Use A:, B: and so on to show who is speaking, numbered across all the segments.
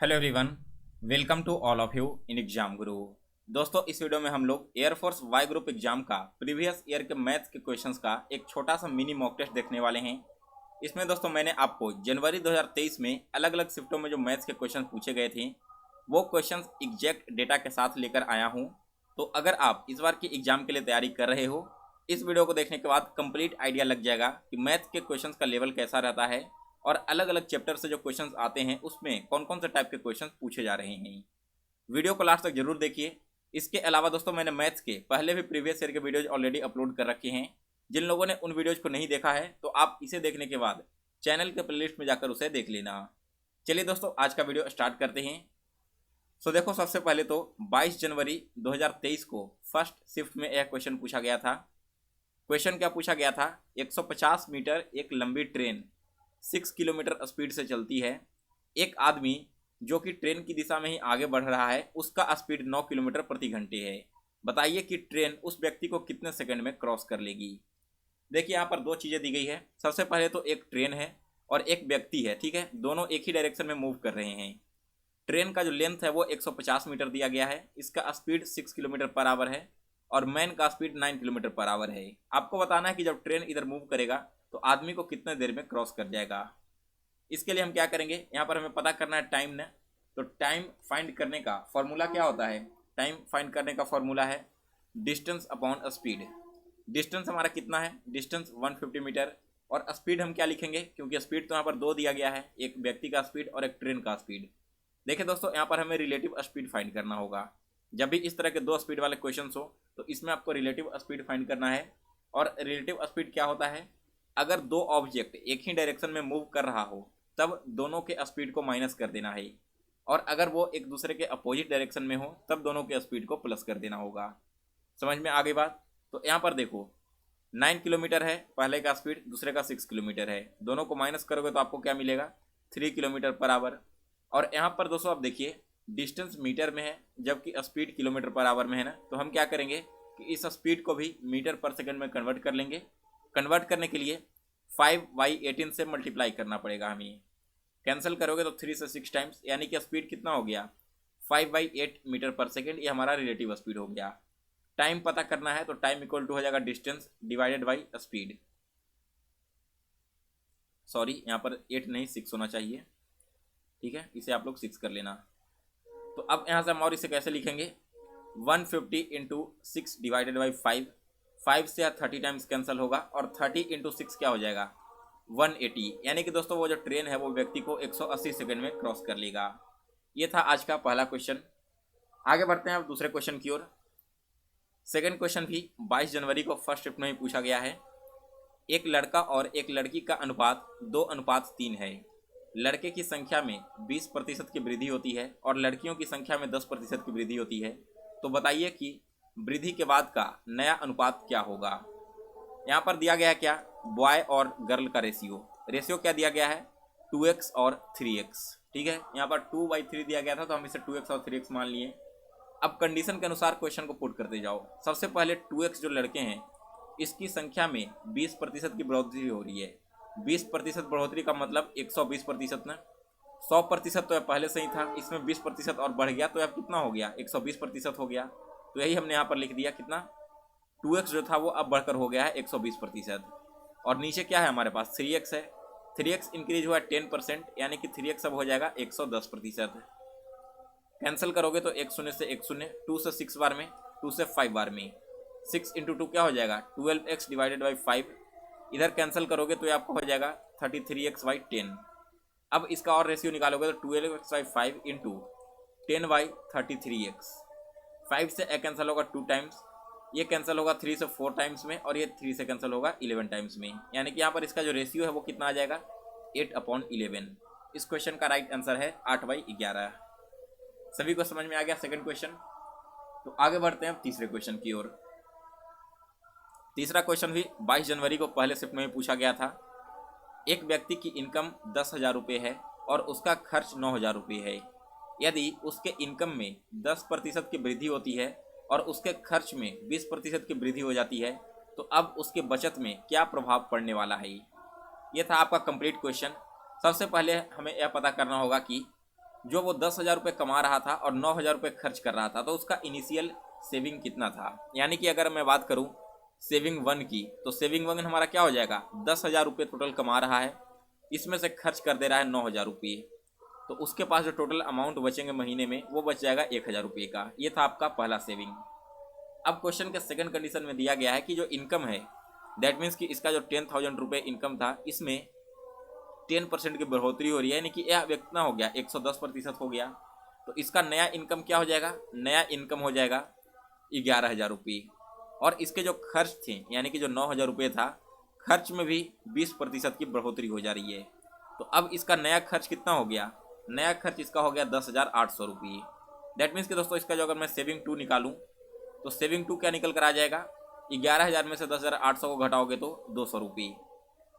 A: Hello everyone, welcome to all of you in Exam Guru. दोस्तों, इस video में हम लोग एयरफोर्स वाई ग्रुप एग्जाम का प्रीवियस ईयर के मैथ्स के क्वेश्चंस का एक छोटा सा मिनी मॉक टेस्ट देखने वाले हैं। इसमें दोस्तों मैंने आपको जनवरी 2023 में अलग अलग शिफ्टों में जो मैथ्स के क्वेश्चन पूछे गए थे वो क्वेश्चंस एग्जैक्ट डेटा के साथ लेकर आया हूँ। तो अगर आप इस बार की एग्जाम के लिए तैयारी कर रहे हो, इस वीडियो को देखने के बाद कंप्लीट आइडिया लग जाएगा कि मैथ्स के क्वेश्चंस का लेवल कैसा रहता है और अलग अलग चैप्टर से जो क्वेश्चंस आते हैं उसमें कौन कौन से टाइप के क्वेश्चंस पूछे जा रहे हैं। वीडियो को लास्ट तक जरूर देखिए। इसके अलावा दोस्तों मैंने मैथ्स के पहले भी प्रीवियस ईयर के वीडियोज ऑलरेडी अपलोड कर रखे हैं। जिन लोगों ने उन वीडियोज को नहीं देखा है तो आप इसे देखने के बाद चैनल के प्लेलिस्ट में जाकर उसे देख लेना। चलिए दोस्तों, आज का वीडियो स्टार्ट करते हैं। सो देखो, सबसे पहले तो 22 जनवरी 2023 को फर्स्ट शिफ्ट में यह क्वेश्चन पूछा गया था। क्वेश्चन क्या पूछा गया था? 150 मीटर एक लंबी ट्रेन 6 किलोमीटर स्पीड से चलती है। एक आदमी जो कि ट्रेन की दिशा में ही आगे बढ़ रहा है, उसका स्पीड 9 किलोमीटर प्रति घंटे है। बताइए कि ट्रेन उस व्यक्ति को कितने सेकंड में क्रॉस कर लेगी। देखिए, यहाँ पर दो चीज़ें दी गई है। सबसे पहले तो एक ट्रेन है और एक व्यक्ति है, ठीक है। दोनों एक ही डायरेक्शन में मूव कर रहे हैं। ट्रेन का जो लेंथ है वो 150 मीटर दिया गया है। इसका स्पीड 6 किलोमीटर पर आवर है और मैन का स्पीड 9 किलोमीटर पर आवर है। आपको बताना है कि जब ट्रेन इधर मूव करेगा तो आदमी को कितने देर में क्रॉस कर जाएगा। इसके लिए हम क्या करेंगे, यहाँ पर हमें पता करना है टाइम ने। तो टाइम फाइंड करने का फॉर्मूला क्या होता है? टाइम फाइंड करने का फॉर्मूला है डिस्टेंस अपॉन स्पीड। डिस्टेंस हमारा कितना है? Distance 150 metre. और स्पीड हम क्या लिखेंगे, क्योंकि स्पीड तो यहाँ पर दो दिया गया है, एक व्यक्ति का स्पीड और एक ट्रेन का स्पीड। देखिए दोस्तों, यहाँ पर हमें रिलेटिव स्पीड फाइंड करना होगा। जब भी इस तरह के दो स्पीड वाले क्वेश्चन हो तो इसमें आपको रिलेटिव स्पीड फाइंड करना है। और रिलेटिव स्पीड क्या होता है? अगर दो ऑब्जेक्ट एक ही डायरेक्शन में मूव कर रहा हो तब दोनों के स्पीड को माइनस कर देना है, और अगर वो एक दूसरे के अपोजिट डायरेक्शन में हो तब दोनों के स्पीड को प्लस कर देना होगा। समझ में आ गई बात? तो यहाँ पर देखो, 9 किलोमीटर है पहले का स्पीड, दूसरे का 6 किलोमीटर है। दोनों को माइनस करोगे तो आपको क्या मिलेगा? 3 किलोमीटर पर आवर। और यहाँ पर दोस्तों आप देखिए, डिस्टेंस मीटर में है जबकि स्पीड किलोमीटर पर आवर में है ना। तो हम क्या करेंगे कि इस स्पीड को भी मीटर पर सेकंड में कन्वर्ट कर लेंगे। कन्वर्ट करने के लिए 5/18 से मल्टीप्लाई करना पड़ेगा हमें। कैंसिल करोगे तो 3 से 6 टाइम्स, यानी कि स्पीड कितना हो गया? 5/8 मीटर पर सेकेंड। ये हमारा रिलेटिव स्पीड हो गया। टाइम पता करना है तो टाइम इक्वल टू हो जाएगा distance divided by speed. Sorry, यहाँ पर 8 नहीं 6 होना चाहिए, ठीक है। इसे आप लोग 6 कर लेना। तो अब यहाँ से हम और इसे कैसे लिखेंगे? 150 इंटू 6 डिवाइडेड बाई 5। 5 से 30 टाइम्स कैंसिल होगा और 30 इंटू 6 क्या हो जाएगा? 180। यानी कि दोस्तों वो जो ट्रेन है वो व्यक्ति को 180 सेकंड में क्रॉस कर लेगा। ये था आज का पहला क्वेश्चन। आगे बढ़ते हैं अब दूसरे क्वेश्चन की ओर। सेकंड क्वेश्चन भी 22 जनवरी को फर्स्ट शिफ्ट में ही पूछा गया है। एक लड़का और एक लड़की का अनुपात 2:3 है। लड़के की संख्या में 20% की वृद्धि होती है और लड़कियों की संख्या में 10% की वृद्धि होती है। तो बताइए कि वृद्धि के बाद का नया अनुपात क्या होगा। यहाँ पर दिया गया है क्या? बॉय और गर्ल का रेशियो क्या दिया गया है? 2x और 3x, ठीक है। यहाँ पर 2/3 दिया गया था तो हम इसे 2x और 3x मान लिए। अब कंडीशन के अनुसार क्वेश्चन को पुट करते जाओ। सबसे पहले 2x जो लड़के हैं इसकी संख्या में 20% की बढ़ोतरी हो रही है। 20% बढ़ोतरी का मतलब 120% ना। 100% तो यह पहले से ही था, इसमें 20% और बढ़ गया तो यह कितना हो गया? 120% हो गया। तो यही हमने यहाँ पर लिख दिया कितना? 2x जो था वो अब बढ़कर हो गया है 120%। और नीचे क्या है हमारे पास? 3x है। 3x इंक्रीज हुआ 10%, यानी कि 3x अब हो जाएगा 110%। कैंसिल करोगे तो 1 शून्य से 1 शून्य, 2 से 6 बार में, 2 से 5 बार में। 6 इंटू 2 क्या हो जाएगा? 12x divided by 5। इधर कैंसिल करोगे तो ये आपको हो जाएगा 33x/10। अब इसका और रेशियो निकालोगे तो 12x/5 इंटू 10/33x। 5 से कैंसिल होगा 2 टाइम्स, ये कैंसिल होगा 3 से 4 टाइम्स में, और ये 3 से कैंसिल होगा 11 टाइम्स में। यानी कि यहाँ पर इसका जो रेशियो है वो कितना आ जाएगा? 8/11। इस क्वेश्चन का राइट आंसर है 8/11। सभी को समझ में आ गया सेकंड क्वेश्चन? तो आगे बढ़ते हैं तीसरे क्वेश्चन की ओर। तीसरा क्वेश्चन भी 22 जनवरी को पहले शिफ्ट में पूछा गया था। एक व्यक्ति की इनकम 10,000 रुपये है और उसका खर्च 9,000 रुपये है। यदि उसके इनकम में 10% की वृद्धि होती है और उसके खर्च में 20% की वृद्धि हो जाती है तो अब उसके बचत में क्या प्रभाव पड़ने वाला है? ये था आपका कंप्लीट क्वेश्चन। सबसे पहले हमें यह पता करना होगा कि जो वो 10,000 रुपये कमा रहा था और 9,000 रुपये खर्च कर रहा था, तो उसका इनिशियल सेविंग कितना था। यानी कि अगर मैं बात करूं सेविंग वन की, तो सेविंग वन हमारा क्या हो जाएगा, 10,000 रुपये टोटल कमा रहा है, इसमें से खर्च कर दे रहा है 9,000 रुपये, तो उसके पास जो टोटल अमाउंट बचेंगे महीने में वो बच जाएगा 1,000 रुपये का। ये था आपका पहला सेविंग। अब क्वेश्चन के सेकंड कंडीशन में दिया गया है कि जो इनकम है, दैट मीन्स कि इसका जो 10,000 रुपये इनकम था, इसमें 10% की बढ़ोतरी हो रही है, यानी कि यह कितना हो गया, 110% हो गया। तो इसका नया इनकम क्या हो जाएगा, नया इनकम हो जाएगा 11,000 रुपये। और इसके जो खर्च थे, यानी कि जो 9,000 रुपये था, खर्च में भी 20% की बढ़ोतरी हो जा रही है। तो अब इसका नया खर्च कितना हो गया, नया खर्च इसका हो गया 10,800 रुपये। दैट मीन्स कि दोस्तों इसका जो अगर मैं सेविंग टू निकालूं, तो सेविंग टू क्या निकल कर आ जाएगा, 11,000 में से 10,800 को घटाओगे तो 200 रुपये।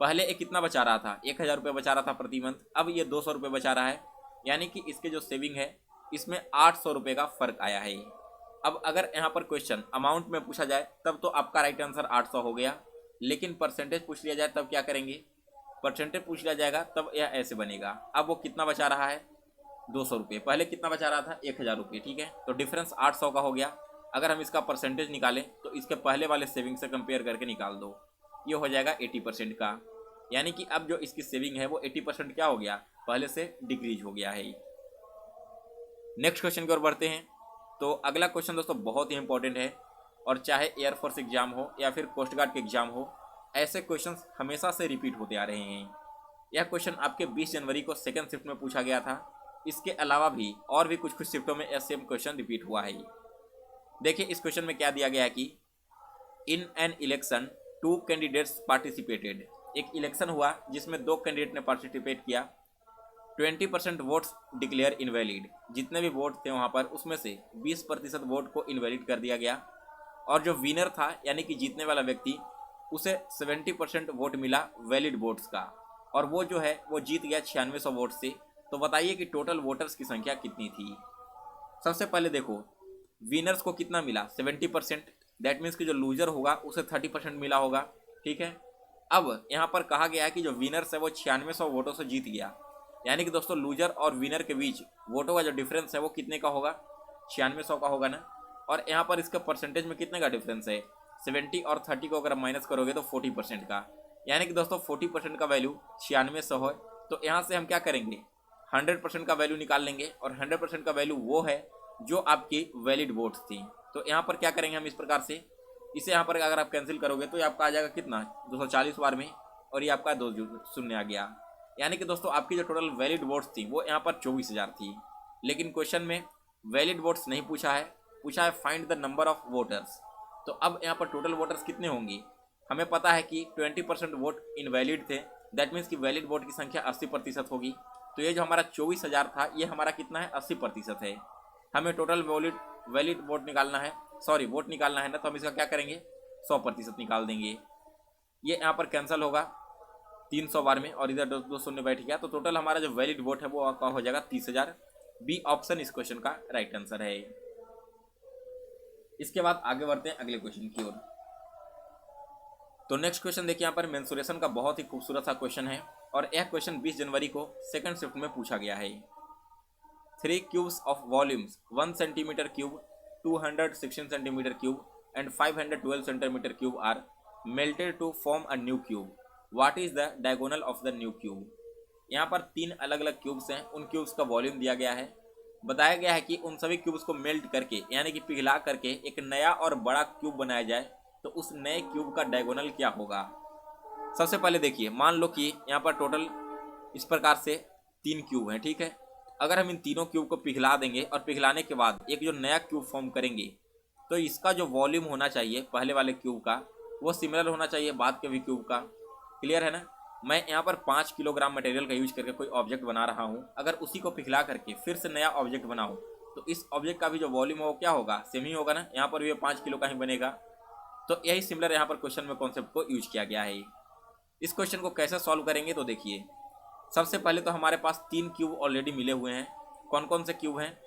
A: पहले ये कितना बचा रहा था, 1,000 रुपये बचा रहा था प्रति मंथ, अब ये 200 रुपये बचा रहा है, यानी कि इसके जो सेविंग है इसमें 800 रुपये का फ़र्क आया है। अब अगर यहाँ पर क्वेश्चन अमाउंट में पूछा जाए तब तो आपका राइट आंसर 800 हो गया, लेकिन परसेंटेज पूछ लिया जाए तब क्या करेंगे, परसेंटेज पूछ लिया जाएगा तब यह ऐसे बनेगा। अब वो कितना बचा रहा है, 200 रुपये, पहले कितना बचा रहा था, 1,000 रुपये, ठीक है, तो डिफरेंस 800 का हो गया। अगर हम इसका परसेंटेज निकालें तो इसके पहले वाले सेविंग से कंपेयर करके निकाल दो, ये हो जाएगा 80% का, यानी कि अब जो इसकी सेविंग है वो 80% क्या हो गया, पहले से डिक्रीज हो गया है। नेक्स्ट क्वेश्चन की ओर बढ़ते हैं। तो अगला क्वेश्चन दोस्तों बहुत ही इंपॉर्टेंट है, और चाहे एयरफोर्स एग्जाम हो या फिर कोस्ट गार्ड के एग्जाम हो, ऐसे क्वेश्चंस हमेशा से रिपीट होते आ रहे हैं। यह क्वेश्चन आपके 20 जनवरी को सेकंड शिफ्ट में पूछा गया था। इसके अलावा भी और भी कुछ शिफ्टों में यह सेम क्वेश्चन रिपीट हुआ है। देखिए इस क्वेश्चन में क्या दिया गया है कि in an election 2 candidates participated. एक इलेक्शन हुआ जिसमें 2 कैंडिडेट ने पार्टिसिपेट किया। 20% वोट्स डिक्लेयर इनवैलिड। जितने भी वोट थे वहाँ पर उसमें से 20% वोट को इनवैलिड कर दिया गया, और जो विनर था यानी कि जीतने वाला व्यक्ति, उसे 70% वोट मिला वैलिड वोट्स का, और वो जो है वो जीत गया 9600 वोट से। तो बताइए कि टोटल वोटर्स की संख्या कितनी थी। सबसे पहले देखो विनर्स को कितना मिला, 70%, दैट मीन्स कि जो लूजर होगा उसे 30% मिला होगा, ठीक है। अब यहाँ पर कहा गया है कि जो विनर्स है वो 9600 वोटों से जीत गया, यानी कि दोस्तों लूजर और विनर के बीच वोटों का जो डिफरेंस है वो कितने का होगा, 9600 का होगा ना। और यहाँ पर इसका परसेंटेज में कितने का डिफरेंस है, 70 और 30 को अगर माइनस करोगे तो 40% का, यानी कि दोस्तों 40% का वैल्यू 9600 है। तो यहाँ से हम क्या करेंगे, 100% का वैल्यू निकाल लेंगे, और 100% का वैल्यू वो है जो आपकी वैलिड वोट्स थी। तो यहाँ पर क्या करेंगे हम इस प्रकार से, इसे यहाँ पर अगर आप कैंसिल करोगे तो ये आपका आ जाएगा कितना, 240 बार में, और ये आपका 2 शून्य आ गया। यानी कि दोस्तों आपकी जो टोटल वैलिड वोट्स थी वो यहाँ पर 24,000 थी। लेकिन क्वेश्चन में वैलिड वोट्स नहीं पूछा है, पूछा है find the number of voters. तो अब यहाँ पर टोटल वोटर्स कितने होंगे, हमें पता है कि 20% वोट इनवैलिड थे, दैट मीन्स कि वैलिड वोट की संख्या 80% होगी। तो ये जो हमारा 24,000 था ये हमारा कितना है, 80% है। हमें टोटल वैलिड वोट निकालना है, सॉरी वोट निकालना है ना, तो हम इसका क्या करेंगे, 100% निकाल देंगे। ये यहाँ पर कैंसिल होगा 300 बार में, और इधर 2 शून्य बैठ गया, तो टोटल हमारा जो वैलिड वोट है वो आपका हो जाएगा 30,000। बी ऑप्शन इस क्वेश्चन का राइट आंसर है। इसके बाद आगे बढ़ते हैं अगले क्वेश्चन की ओर। तो नेक्स्ट क्वेश्चन देखिए, यहाँ पर मेंसुरेशन का बहुत ही खूबसूरत सा क्वेश्चन है, और यह क्वेश्चन 20 जनवरी को सेकंड शिफ्ट में पूछा गया है। 3 cubes of volumes 1 centimeter cube, 216 centimeter cube and 512 centimeter cube are melted to form a new cube. What is the diagonal of the new cube? यहाँ पर 3 अलग अलग क्यूब्स हैं, उन क्यूब्स का वॉल्यूम दिया गया है। बताया गया है कि उन सभी क्यूब्स को मेल्ट करके यानी कि पिघला करके एक नया और बड़ा क्यूब बनाया जाए, तो उस नए क्यूब का डायगोनल क्या होगा। सबसे पहले देखिए, मान लो कि यहाँ पर टोटल इस प्रकार से 3 क्यूब हैं, ठीक है। अगर हम इन तीनों क्यूब को पिघला देंगे और पिघलाने के बाद एक जो नया क्यूब फॉर्म करेंगे, तो इसका जो वॉल्यूम होना चाहिए पहले वाले क्यूब का वो सिमिलर होना चाहिए बाद के भी क्यूब का। क्लियर है ना। मैं यहाँ पर 5 किलोग्राम मटेरियल का यूज करके कोई ऑब्जेक्ट बना रहा हूँ, अगर उसी को पिघला करके फिर से नया ऑब्जेक्ट बनाऊँ तो इस ऑब्जेक्ट का भी जो वॉल्यूम है वो क्या होगा, सेम ही होगा ना। यहाँ पर भी 5 किलो का ही बनेगा। तो यही सिमिलर यहाँ पर क्वेश्चन में कॉन्सेप्ट को यूज किया गया है। इस क्वेश्चन को कैसे सॉल्व करेंगे, तो देखिए सबसे पहले तो हमारे पास 3 क्यूब ऑलरेडी मिले हुए हैं। कौन कौन से क्यूब हैं,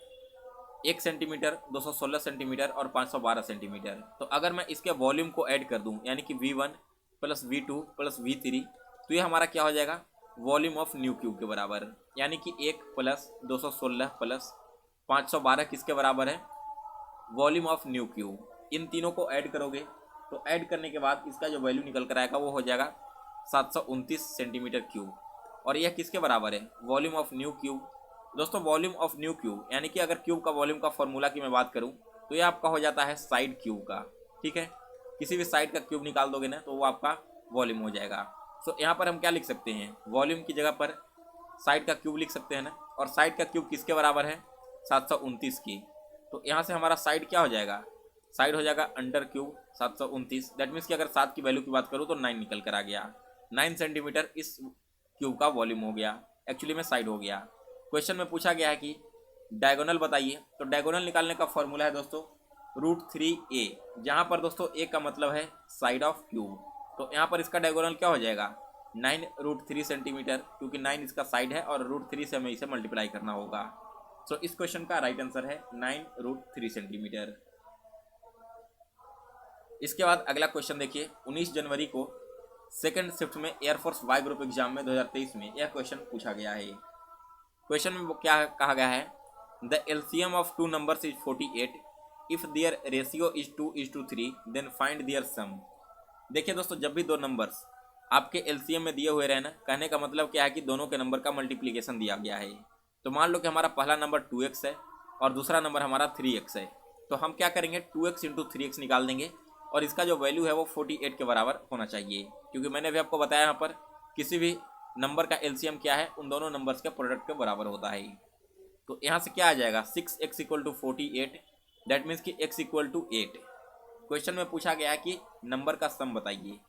A: 1 सेंटीमीटर, 216 सेंटीमीटर और 512 सेंटीमीटर। तो अगर मैं इसके वॉल्यूम को ऐड कर दूं यानी कि V1 plus V2 plus V3, तो ये हमारा क्या हो जाएगा, वॉल्यूम ऑफ न्यू क्यूब के बराबर। यानी कि 1 प्लस 216 प्लस 512 किसके बराबर है? Volume of new cube. इन तीनों को ऐड करोगे तो ऐड करने के बाद इसका जो वैल्यू निकल कर आएगा वो हो जाएगा 729 सेंटीमीटर क्यूब। और यह किसके बराबर है? Volume of new cube. दोस्तों वॉल्यूम ऑफ न्यू क्यूब यानी कि अगर क्यूब का वॉल्यूम का फॉर्मूला की मैं बात करूं तो यह आपका हो जाता है साइड क्यूब का। ठीक है, किसी भी साइड का क्यूब निकाल दोगे ना तो वो आपका वॉल्यूम हो जाएगा। सो यहाँ पर हम क्या लिख सकते हैं? वॉल्यूम की जगह पर साइड का क्यूब लिख सकते हैं ना। और साइड का क्यूब किसके बराबर है? 729 की। तो यहाँ से हमारा साइड क्या हो जाएगा? साइड हो जाएगा अंडर क्यूब 729। दैट मीन्स कि अगर 7 की वैल्यू की बात करूँ तो 9 निकल कर आ गया। 9 सेंटीमीटर इस क्यूब का वॉल्यूम हो गया, एक्चुअली में साइड हो गया। क्वेश्चन में पूछा गया है कि डायगोनल बताइए, तो डायगोनल निकालने का फॉर्मूला है दोस्तों √3a, जहाँ पर दोस्तों a का मतलब है साइड ऑफ क्यूब। तो यहाँ पर इसका डायगोनल क्या हो जाएगा? 9√3 सेंटीमीटर, क्योंकि 9 इसका साइड है और √3 से हमें इसे मल्टीप्लाई करना होगा। सो इस क्वेश्चन का राइट आंसर है 9√3 सेंटीमीटर। इसके बाद अगला क्वेश्चन देखिए। 19 जनवरी को सेकंड शिफ्ट में एयरफोर्स वाई ग्रुप एग्जाम में 2023 में यह क्वेश्चन पूछा गया है। क्वेश्चन में क्या कहा गया है? The LCM of two numbers is 48 if their ratio is 2:3 then find their sum. देखिए दोस्तों, जब भी दो नंबर्स आपके एलसीएम में दिए हुए रहे ना, कहने का मतलब क्या है कि दोनों के नंबर का मल्टीप्लिकेशन दिया गया है। तो मान लो कि हमारा पहला नंबर 2x है और दूसरा नंबर हमारा 3x है। तो हम क्या करेंगे? 2x × 3x निकाल देंगे और इसका जो वैल्यू है वो 48 के बराबर होना चाहिए, क्योंकि मैंने भी आपको बताया यहाँ पर किसी भी नंबर का एलसीएम क्या है, उन दोनों नंबर्स के प्रोडक्ट के बराबर होता है। तो यहाँ से क्या आ जाएगा? 6x = 48, दैट मीन्स कि x = 8। क्वेश्चन में पूछा गया है कि नंबर का सम बताइए।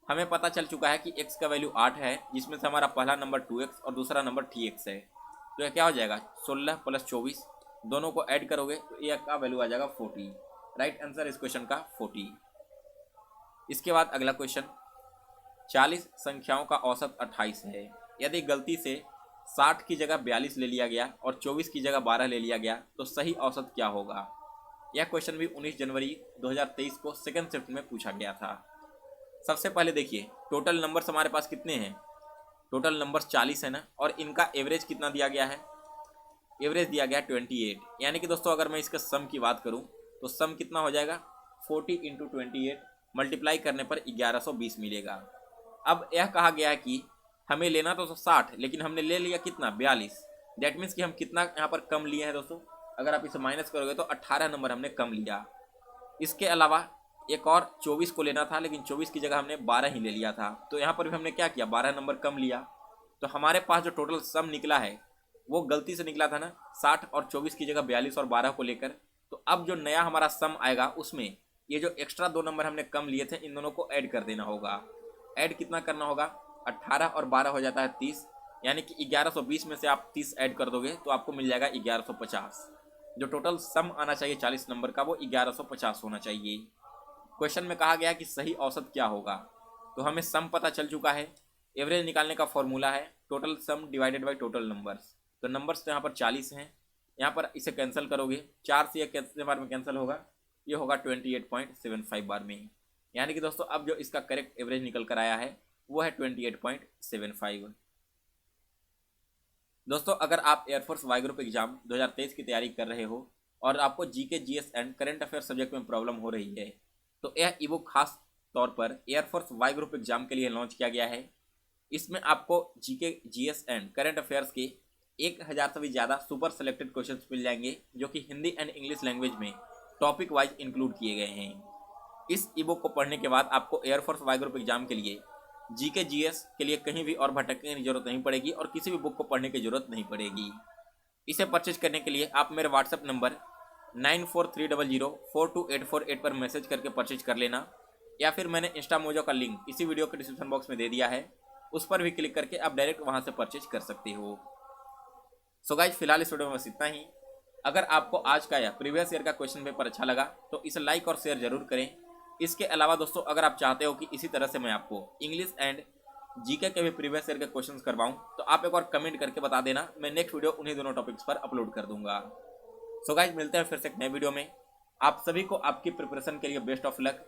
A: हमें पता चल चुका है कि x का वैल्यू 8 है, जिसमें से हमारा पहला नंबर 2x और दूसरा नंबर 3x है। तो यह क्या हो जाएगा? 16 + 24, दोनों को ऐड करोगे तो यह का वैल्यू आ जाएगा 40। राइट आंसर इस क्वेश्चन का 40। इसके बाद अगला क्वेश्चन, 40 संख्याओं का औसत 28 है। यदि गलती से 60 की जगह 42 ले लिया गया और 24 की जगह 12 ले लिया गया तो सही औसत क्या होगा? यह क्वेश्चन भी 19 जनवरी 2023 को सेकंड शिफ्ट में पूछा गया था। सबसे पहले देखिए, टोटल नंबर्स हमारे पास कितने हैं? टोटल नंबर्स 40 है ना, और इनका एवरेज कितना दिया गया है? एवरेज दिया गया 28। यानी कि दोस्तों अगर मैं इसके सम की बात करूं तो सम कितना हो जाएगा? 40 × 28 मल्टीप्लाई करने पर 1120 मिलेगा। अब यह कहा गया है कि हमें लेना तो 60, लेकिन हमने ले लिया कितना? 42। दैट मीन्स कि हम कितना यहाँ पर कम लिए हैं दोस्तों? अगर आप इसे माइनस करोगे तो 18 नंबर हमने कम लिया। इसके अलावा एक और 24 को लेना था, लेकिन 24 की जगह हमने 12 ही ले लिया था। तो यहाँ पर भी हमने क्या किया? 12 नंबर कम लिया। तो हमारे पास जो टोटल सम निकला है वो गलती से निकला था ना, 60 और 24 की जगह 42 और 12 को लेकर। तो अब जो नया हमारा सम आएगा उसमें ये जो एक्स्ट्रा 2 नंबर हमने कम लिए थे इन दोनों को ऐड कर देना होगा। ऐड कितना करना होगा? 18 और 12 हो जाता है 30, यानी कि 1120 में से आप 30 ऐड कर दोगे तो आपको मिल जाएगा 1150। जो टोटल सम आना चाहिए 40 नंबर का वो 1150 होना चाहिए। क्वेश्चन में कहा गया कि सही औसत क्या होगा? तो हमें सम पता चल चुका है। एवरेज निकालने का फॉर्मूला है total sum divided by total numbers. तो नंबर्स तो यहाँ पर 40 हैं, यहाँ पर इसे कैंसिल करोगे, 4 से कितने बार में कैंसिल होगा? ये होगा 28.75 बार में। यानी कि दोस्तों अब जो इसका करेक्ट एवरेज निकल कर आया है वो है 28.75। दोस्तों अगर आप एयरफोर्स वाई ग्रुप एग्जाम 2023 की तैयारी कर रहे हो और आपको GK, GS and current affair subject में प्रॉब्लम हो रही है तो यह ई बुक खास तौर पर एयरफोर्स वाई ग्रुप एग्जाम के लिए लॉन्च किया गया है। इसमें आपको GK, GS and current affairs के 1000 से भी ज़्यादा सुपर सेलेक्टेड क्वेश्चंस मिल जाएंगे, जो कि हिंदी एंड इंग्लिश लैंग्वेज में टॉपिक वाइज इंक्लूड किए गए हैं। इस ई बुक को पढ़ने के बाद आपको एयरफोर्स वाई ग्रुप एग्जाम के लिए जीके, जीएस के लिए कहीं भी और भटकने की जरूरत नहीं पड़ेगी और किसी भी बुक को पढ़ने की जरूरत नहीं पड़ेगी। इसे परचेज करने के लिए आप मेरे व्हाट्सएप नंबर 9430042848 पर मैसेज करके परचेज कर लेना, या फिर मैंने इंस्टा मोजो का लिंक इसी वीडियो के डिस्क्रिप्शन बॉक्स में दे दिया है, उस पर भी क्लिक करके आप डायरेक्ट वहां से परचेज कर सकते हो। सो गाइज फिलहाल इस वीडियो में बस इतना ही। अगर आपको आज का या प्रीवियस ईयर का क्वेश्चन पेपर अच्छा लगा तो इसे लाइक और शेयर जरूर करें। इसके अलावा दोस्तों अगर आप चाहते हो कि इसी तरह से मैं आपको इंग्लिश एंड जीके के भी प्रीवियस ईयर के क्वेश्चंस करवाऊं तो आप एक और कमेंट करके बता देना, मैं नेक्स्ट वीडियो उन्हीं दोनों टॉपिक्स पर अपलोड कर दूंगा। सो गाइज मिलते हैं फिर से एक नए वीडियो में। आप सभी को आपकी प्रिपरेशन के लिए बेस्ट ऑफ लक।